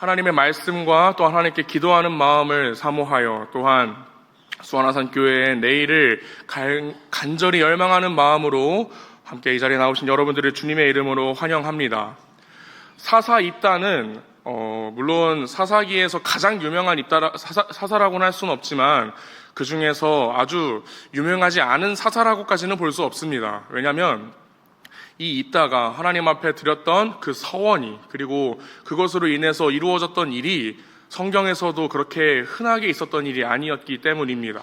하나님의 말씀과 또 하나님께 기도하는 마음을 사모하여 또한 수원아산교회의 내일을 간절히 열망하는 마음으로 함께 이 자리에 나오신 여러분들을 주님의 이름으로 환영합니다. 사사 입다는 물론 사사기에서 가장 유명한 사사라고는 할 수는 없지만 그 중에서 아주 유명하지 않은 사사라고까지는 볼 수 없습니다. 왜냐하면 이 입다가 하나님 앞에 드렸던 그 서원이 그리고 그것으로 인해서 이루어졌던 일이 성경에서도 그렇게 흔하게 있었던 일이 아니었기 때문입니다.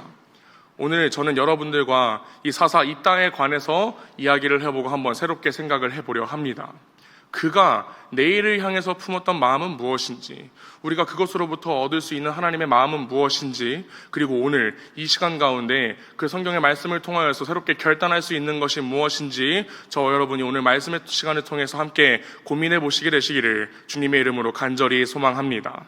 오늘 저는 여러분들과 이 사사 입다에 관해서 이야기를 해보고 한번 새롭게 생각을 해보려 합니다. 그가 내일을 향해서 품었던 마음은 무엇인지, 우리가 그것으로부터 얻을 수 있는 하나님의 마음은 무엇인지, 그리고 오늘 이 시간 가운데 그 성경의 말씀을 통하여서 새롭게 결단할 수 있는 것이 무엇인지 저와 여러분이 오늘 말씀의 시간을 통해서 함께 고민해 보시게 되시기를 주님의 이름으로 간절히 소망합니다.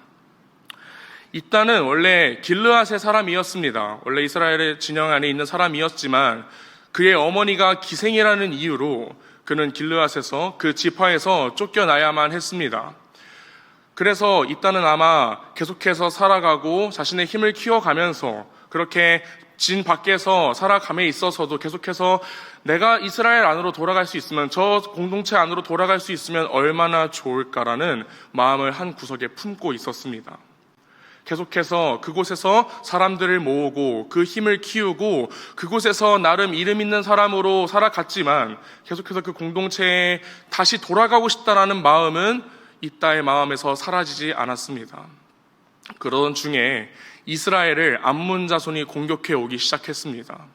입다는 원래 길르앗의 사람이었습니다. 원래 이스라엘의 진영 안에 있는 사람이었지만 그의 어머니가 기생이라는 이유로 그는 길르앗에서 그 지파에서 쫓겨나야만 했습니다. 그래서 입다는 아마 계속해서 살아가고 자신의 힘을 키워가면서 그렇게 진 밖에서 살아감에 있어서도 계속해서 내가 이스라엘 안으로 돌아갈 수 있으면, 저 공동체 안으로 돌아갈 수 있으면 얼마나 좋을까라는 마음을 한 구석에 품고 있었습니다. 계속해서 그곳에서 사람들을 모으고 그 힘을 키우고 그곳에서 나름 이름 있는 사람으로 살아갔지만 계속해서 그 공동체에 다시 돌아가고 싶다라는 마음은 입다의 마음에서 사라지지 않았습니다. 그러던 중에 이스라엘을 암몬 자손이 공격해 오기 시작했습니다.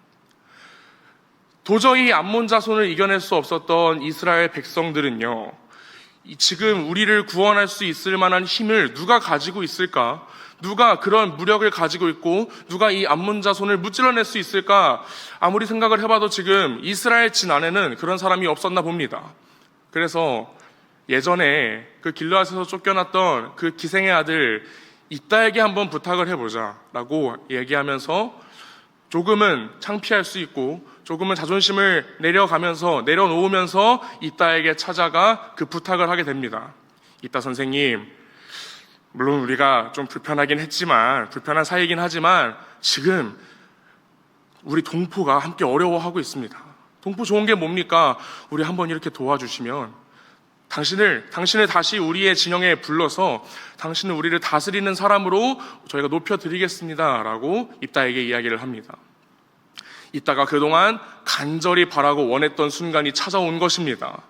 도저히 암몬 자손을 이겨낼 수 없었던 이스라엘 백성들은요, 지금 우리를 구원할 수 있을 만한 힘을 누가 가지고 있을까? 누가 그런 무력을 가지고 있고 누가 이 암몬 자손을 무찔러낼 수 있을까? 아무리 생각을 해봐도 지금 이스라엘 진 안에는 그런 사람이 없었나 봅니다. 그래서 예전에 그 길르앗에서 쫓겨났던 그 기생의 아들 입다에게 한번 부탁을 해보자 라고 얘기하면서 조금은 창피할 수 있고 조금은 자존심을 내려놓으면서 입다에게 찾아가 그 부탁을 하게 됩니다. 입다 선생님, 물론 우리가 좀 불편하긴 했지만, 불편한 사이긴 하지만 지금 우리 동포가 함께 어려워하고 있습니다. 동포 좋은 게 뭡니까? 우리 한번 이렇게 도와주시면 당신을 다시 우리의 진영에 불러서 당신은 우리를 다스리는 사람으로 저희가 높여드리겠습니다 라고 입다에게 이야기를 합니다. 입다가 그동안 간절히 바라고 원했던 순간이 찾아온 것입니다.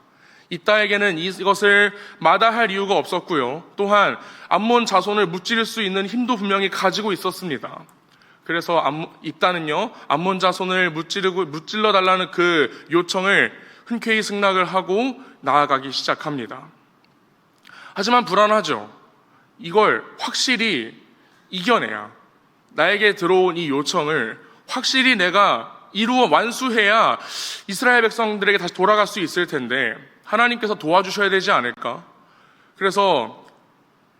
입다에게는 이것을 마다할 이유가 없었고요. 또한 암몬 자손을 무찌를 수 있는 힘도 분명히 가지고 있었습니다. 그래서 입다는요, 암몬 자손을 무찔러 달라는 그 요청을 흔쾌히 승낙을 하고 나아가기 시작합니다. 하지만 불안하죠. 이걸 확실히 이겨내야, 나에게 들어온 이 요청을 확실히 내가 완수해야 이스라엘 백성들에게 다시 돌아갈 수 있을 텐데 하나님께서 도와주셔야 되지 않을까? 그래서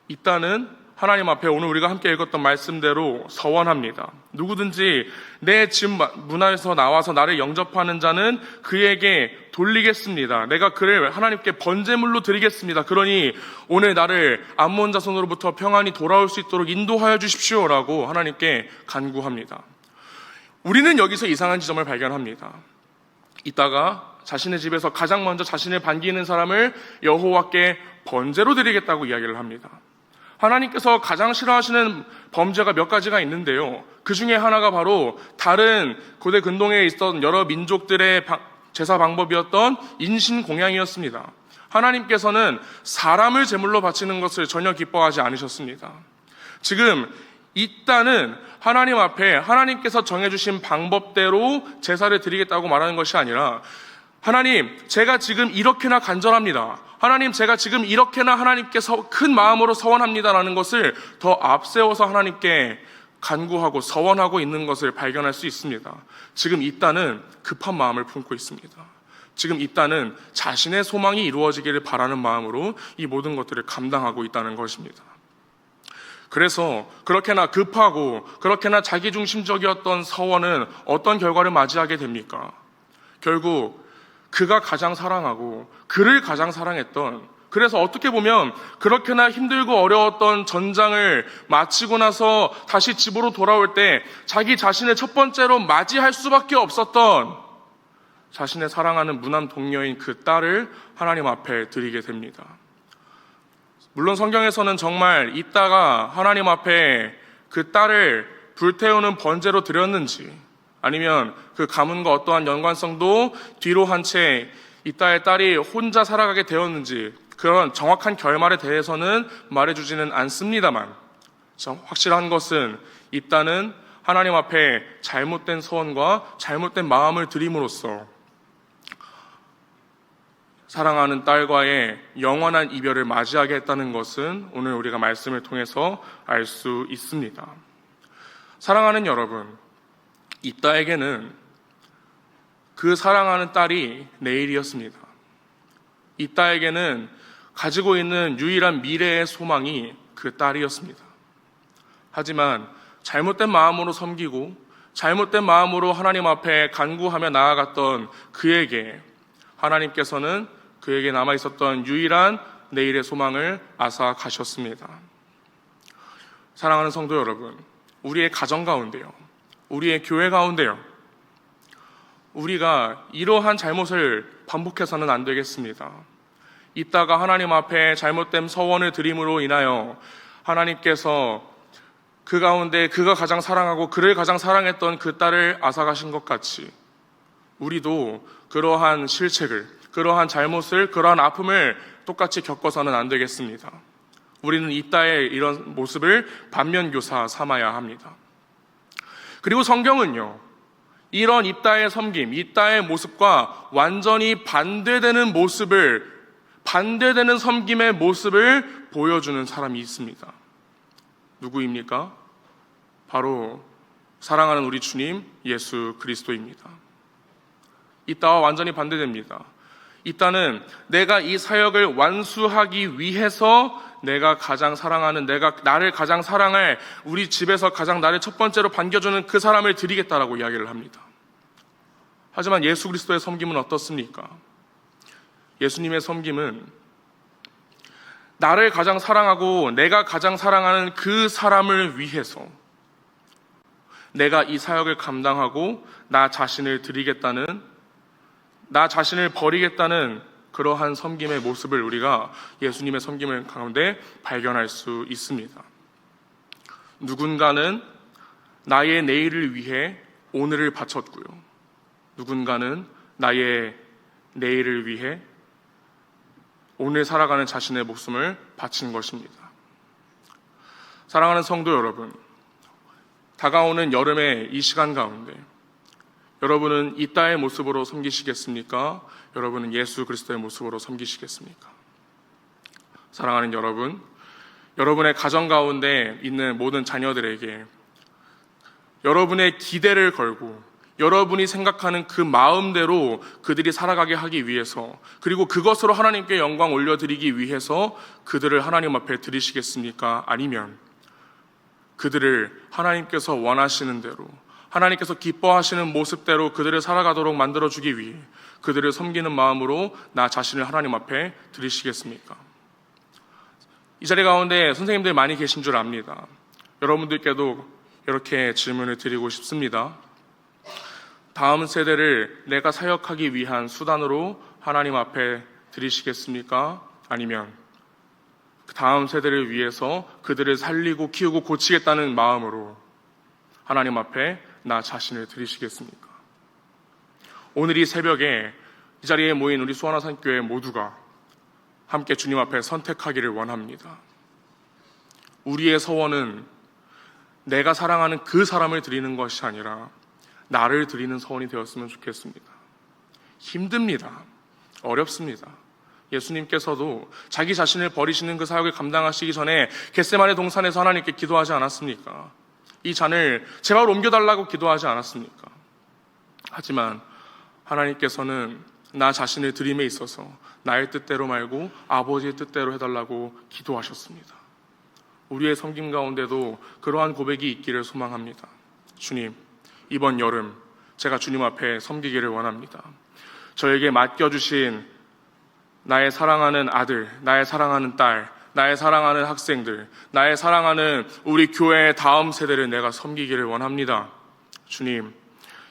입다는 하나님 앞에 오늘 우리가 함께 읽었던 말씀대로 서원합니다. 누구든지 내 집 문화에서 나와서 나를 영접하는 자는 그에게 돌리겠습니다. 내가 그를 하나님께 번제물로 드리겠습니다. 그러니 오늘 나를 암몬 자손으로부터 평안히 돌아올 수 있도록 인도하여 주십시오라고 하나님께 간구합니다. 우리는 여기서 이상한 지점을 발견합니다. 이따가 자신의 집에서 가장 먼저 자신을 반기는 사람을 여호와께 번제로 드리겠다고 이야기를 합니다. 하나님께서 가장 싫어하시는 범죄가 몇 가지가 있는데요. 그 중에 하나가 바로 다른 고대 근동에 있던 여러 민족들의 제사 방법이었던 인신공양이었습니다. 하나님께서는 사람을 제물로 바치는 것을 전혀 기뻐하지 않으셨습니다. 지금 입다는 하나님 앞에 하나님께서 정해주신 방법대로 제사를 드리겠다고 말하는 것이 아니라, 하나님, 제가 지금 이렇게나 간절합니다. 하나님, 제가 지금 이렇게나 하나님께서 큰 마음으로 서원합니다라는 것을 더 앞세워서 하나님께 간구하고 서원하고 있는 것을 발견할 수 있습니다. 지금 입다는 급한 마음을 품고 있습니다. 지금 입다는 자신의 소망이 이루어지기를 바라는 마음으로 이 모든 것들을 감당하고 있다는 것입니다. 그래서 그렇게나 급하고 그렇게나 자기중심적이었던 서원은 어떤 결과를 맞이하게 됩니까? 결국 그가 가장 사랑하고 그를 가장 사랑했던 그래서 어떻게 보면 그렇게나 힘들고 어려웠던 전장을 마치고 나서 다시 집으로 돌아올 때 자기 자신을 첫 번째로 맞이할 수밖에 없었던 자신의 사랑하는 무남 동료인 그 딸을 하나님 앞에 드리게 됩니다. 물론 성경에서는 정말 이따가 하나님 앞에 그 딸을 불태우는 번제로 드렸는지, 아니면 그 가문과 어떠한 연관성도 뒤로 한 채 이따의 딸이 혼자 살아가게 되었는지, 그런 정확한 결말에 대해서는 말해주지는 않습니다만, 확실한 것은 이따는 하나님 앞에 잘못된 소원과 잘못된 마음을 드림으로써 사랑하는 딸과의 영원한 이별을 맞이하게 했다는 것은 오늘 우리가 말씀을 통해서 알 수 있습니다. 사랑하는 여러분, 이따에게는 그 사랑하는 딸이 내일이었습니다. 이따에게는 가지고 있는 유일한 미래의 소망이 그 딸이었습니다. 하지만 잘못된 마음으로 섬기고 잘못된 마음으로 하나님 앞에 간구하며 나아갔던 그에게 하나님께서는 그에게 남아있었던 유일한 내일의 소망을 앗아가셨습니다. 사랑하는 성도 여러분, 우리의 가정 가운데요, 우리의 교회 가운데요, 우리가 이러한 잘못을 반복해서는 안 되겠습니다. 이따가 하나님 앞에 잘못된 서원을 드림으로 인하여 하나님께서 그 가운데 그가 가장 사랑하고 그를 가장 사랑했던 그 딸을 앗아가신 것 같이 우리도 그러한 실책을, 그러한 잘못을, 그러한 아픔을 똑같이 겪어서는 안 되겠습니다. 우리는 이따의 이런 모습을 반면교사 삼아야 합니다. 그리고 성경은요, 이런 이따의 섬김, 이따의 모습과 완전히 반대되는 모습을, 반대되는 섬김의 모습을 보여주는 사람이 있습니다. 누구입니까? 바로 사랑하는 우리 주님 예수 그리스도입니다. 이따와 완전히 반대됩니다. 이따는 내가 이 사역을 완수하기 위해서 내가 가장 사랑하는, 나를 가장 사랑할, 우리 집에서 가장 나를 첫 번째로 반겨주는 그 사람을 드리겠다라고 이야기를 합니다. 하지만 예수 그리스도의 섬김은 어떻습니까? 예수님의 섬김은 나를 가장 사랑하고 내가 가장 사랑하는 그 사람을 위해서 내가 이 사역을 감당하고 나 자신을 드리겠다는, 나 자신을 버리겠다는 그러한 섬김의 모습을 우리가 예수님의 섬김을 가운데 발견할 수 있습니다. 누군가는 나의 내일을 위해 오늘을 바쳤고요, 누군가는 나의 내일을 위해 오늘 살아가는 자신의 목숨을 바친 것입니다. 사랑하는 성도 여러분, 다가오는 여름의 이 시간 가운데 여러분은 이따의 모습으로 섬기시겠습니까? 여러분은 예수 그리스도의 모습으로 섬기시겠습니까? 사랑하는 여러분, 여러분의 가정 가운데 있는 모든 자녀들에게 여러분의 기대를 걸고 여러분이 생각하는 그 마음대로 그들이 살아가게 하기 위해서, 그리고 그것으로 하나님께 영광 올려드리기 위해서 그들을 하나님 앞에 드리시겠습니까? 아니면 그들을 하나님께서 원하시는 대로, 하나님께서 기뻐하시는 모습대로 그들을 살아가도록 만들어주기 위해 그들을 섬기는 마음으로 나 자신을 하나님 앞에 드리시겠습니까? 이 자리 가운데 선생님들 많이 계신 줄 압니다. 여러분들께도 이렇게 질문을 드리고 싶습니다. 다음 세대를 내가 사역하기 위한 수단으로 하나님 앞에 드리시겠습니까? 아니면 다음 세대를 위해서 그들을 살리고 키우고 고치겠다는 마음으로 하나님 앞에 나 자신을 드리시겠습니까? 오늘 이 새벽에 이 자리에 모인 우리 수원화산교회 모두가 함께 주님 앞에 선택하기를 원합니다. 우리의 서원은 내가 사랑하는 그 사람을 드리는 것이 아니라 나를 드리는 서원이 되었으면 좋겠습니다. 힘듭니다. 어렵습니다. 예수님께서도 자기 자신을 버리시는 그 사역을 감당하시기 전에 겟세마네 동산에서 하나님께 기도하지 않았습니까? 이 잔을 제발 옮겨달라고 기도하지 않았습니까? 하지만 하나님께서는 나 자신을 드림에 있어서 나의 뜻대로 말고 아버지의 뜻대로 해달라고 기도하셨습니다. 우리의 섬김 가운데도 그러한 고백이 있기를 소망합니다. 주님, 이번 여름 제가 주님 앞에 섬기기를 원합니다. 저에게 맡겨주신 나의 사랑하는 아들, 나의 사랑하는 딸, 나의 사랑하는 학생들, 나의 사랑하는 우리 교회의 다음 세대를 내가 섬기기를 원합니다. 주님,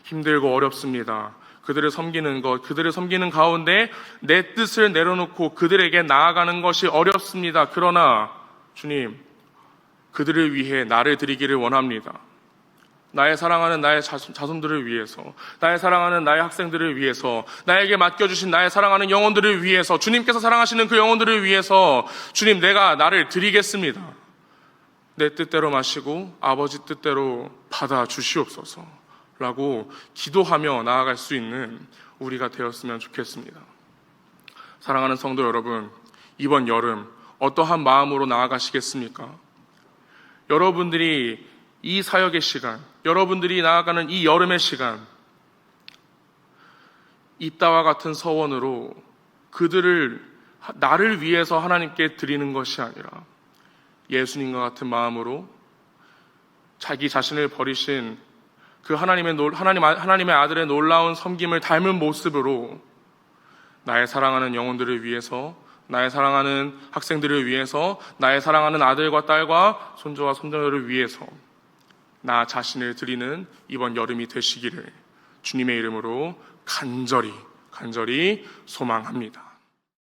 힘들고 어렵습니다. 그들을 섬기는 가운데 내 뜻을 내려놓고 그들에게 나아가는 것이 어렵습니다. 그러나 주님, 그들을 위해 나를 드리기를 원합니다. 나의 사랑하는 나의 자손들을 위해서, 나의 사랑하는 나의 학생들을 위해서, 나에게 맡겨주신 나의 사랑하는 영혼들을 위해서, 주님께서 사랑하시는 그 영혼들을 위해서 주님, 내가 나를 드리겠습니다. 내 뜻대로 마시고 아버지 뜻대로 받아 주시옵소서 라고 기도하며 나아갈 수 있는 우리가 되었으면 좋겠습니다. 사랑하는 성도 여러분, 이번 여름 어떠한 마음으로 나아가시겠습니까? 여러분들이 이 사역의 시간, 여러분들이 나아가는 이 여름의 시간, 입다와 같은 서원으로 나를 위해서 하나님께 드리는 것이 아니라 예수님과 같은 마음으로 자기 자신을 버리신 그 하나님의 아들의 놀라운 섬김을 닮은 모습으로 나의 사랑하는 영혼들을 위해서, 나의 사랑하는 학생들을 위해서, 나의 사랑하는 아들과 딸과 손주와 손자들을 위해서 나 자신을 드리는 이번 여름이 되시기를 주님의 이름으로 간절히 소망합니다.